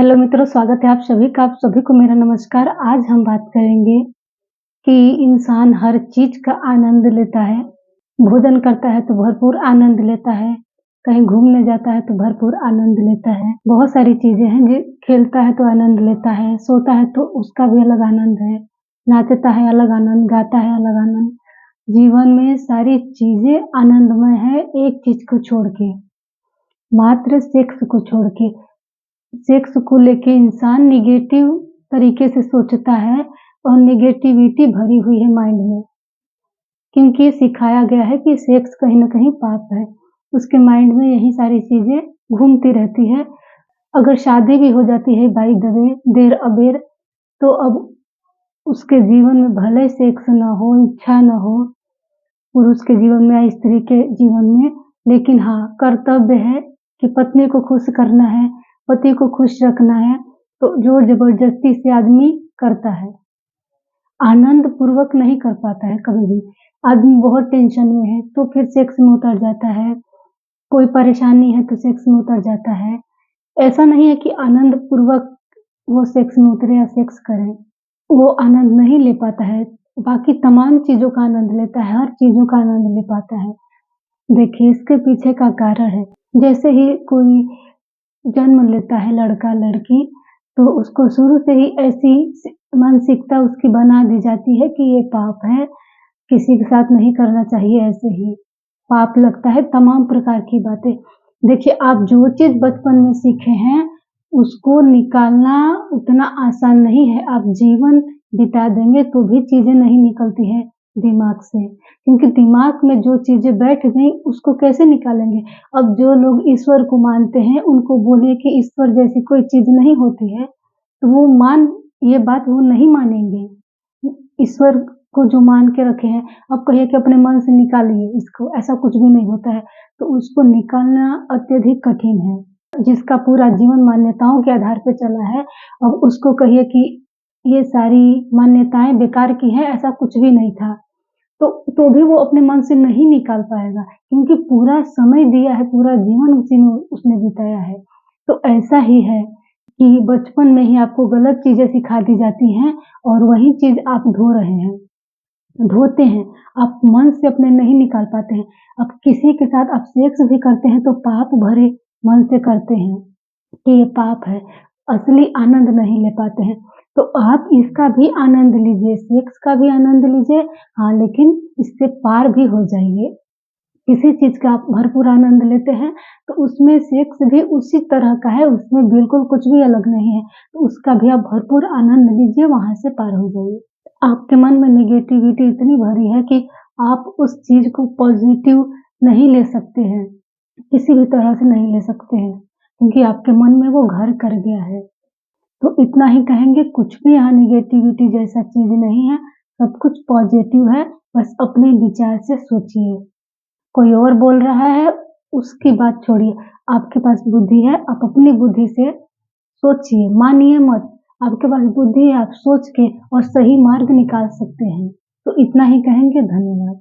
Hello मित्रों, स्वागत है आप सभी का। आप सभी को मेरा नमस्कार। आज हम बात करेंगे कि इंसान हर चीज़ का आनंद लेता है। भोजन करता है तो भरपूर आनंद लेता है, कहीं घूमने जाता है तो भरपूर आनंद लेता है। बहुत सारी चीज़ें हैं जो खेलता है तो आनंद लेता है, सोता है तो उसका भी अलग आनंद है, नाचता है अलग आनंद, गाता है अलग आनंद। जीवन में सारी चीज़ें आनंदमय है, एक चीज़ को छोड़ के, मात्र सेक्स को छोड़ के। सेक्स को लेके इंसान नेगेटिव तरीके से सोचता है और नेगेटिविटी भरी हुई है माइंड में, क्योंकि सिखाया गया है कि सेक्स कहीं न कहीं पाप है। उसके माइंड में यही सारी चीज़ें घूमती रहती है। अगर शादी भी हो जाती है बाय द वे देर-अबेर, तो अब उसके जीवन में भले सेक्स ना हो, इच्छा ना हो, पुरुष के जीवन में या स्त्री के जीवन में, लेकिन हाँ, कर्तव्य है कि पत्नी को खुश करना है, पति को खुश रखना है, तो ज़ोर-ज़बरदस्ती से आदमी करता है। आनंद पूर्वक नहीं कर पाता है कभी भी। आदमी बहुत टेंशन में है, तो फिर सेक्स में उतर जाता है, कोई परेशानी है तो सेक्स में उतर जाता है। ऐसा नहीं है कि आनंद पूर्वक वो सेक्स में उतरे या सेक्स करे, वो आनंद नहीं ले पाता है, बाकी तमाम चीज़ों का आनंद लेता है, हर चीज़ों का आनंद ले पाता है। देखिए, इसके पीछे का कारण है, जैसे ही कोई जन्म लेता है लड़का-लड़की, तो उसको शुरू से ही ऐसी मानसिकता उसकी बना दी जाती है कि ये पाप है, किसी के साथ नहीं करना चाहिए ऐसे ही, पाप लगता है, तमाम प्रकार की बातें। देखिए, आप जो चीज़ बचपन में सीखे हैं, उसको निकालना उतना आसान नहीं है। आप जीवन बिता देंगे तो भी चीज़ें नहीं निकलती हैं दिमाग से, क्योंकि दिमाग में जो चीज़ें बैठ गई उसको कैसे निकालेंगे? अब जो लोग ईश्वर को मानते हैं, उनको बोलिए कि ईश्वर जैसी कोई चीज़ नहीं होती है, तो ये बात वो नहीं मानेंगे। ईश्वर को जो मान के रखे हैं, अब कहिए कि अपने मन से निकालिए इसको, ऐसा कुछ भी नहीं होता है, तो उसको निकालना अत्यधिक कठिन है। जिसका पूरा जीवन मान्यताओं के आधार पे चला है, अब उसको कहिए कि ये सारी मान्यताएँ बेकार की हैं, ऐसा कुछ भी नहीं था। तो भी वो अपने मन से नहीं निकाल पाएगा, क्योंकि पूरा समय दिया है, पूरा जीवन उसी में उसने बिताया है। तो ऐसा ही है कि बचपन में ही आपको गलत चीज़ें सिखा दी जाती हैं और वही चीज़ आप ढो रहे हैं, ढोते हैं, आप मन से अपने नहीं निकाल पाते हैं। अब किसी के साथ आप सेक्स भी करते हैं तो पाप भरे मन से करते हैं कि ये पाप है, असली आनंद नहीं ले पाते हैं। तो आप इसका भी आनंद लीजिए, सेक्स का भी आनंद लीजिए, हाँ, लेकिन इससे पार भी हो जाइए। किसी चीज़ का आप भरपूर आनंद लेते हैं, तो उसमें सेक्स भी उसी तरह का है, उसमें बिल्कुल कुछ भी अलग नहीं है, तो उसका भी आप भरपूर आनंद लीजिए, वहाँ से पार हो जाइए। आपके मन में नेगेटिविटी इतनी भरी है कि आप उस चीज़ को पॉज़िटिव नहीं ले सकते हैं, किसी भी तरह से नहीं ले सकते हैं, क्योंकि आपके मन में वो घर कर गया है। तो इतना ही कहेंगे, कुछ भी यहाँ नेगेटिविटी जैसा चीज़ नहीं है, सब कुछ पॉज़िटिव है, बस अपने विचार से सोचिए। कोई और बोल रहा है, उसकी बात छोड़िए, आपके पास बुद्धि है, आप अपनी बुद्धि से सोचिए, मानिए मत, आपके पास बुद्धि है, आप सोच के और सही मार्ग निकाल सकते हैं। तो इतना ही कहेंगे, धन्यवाद।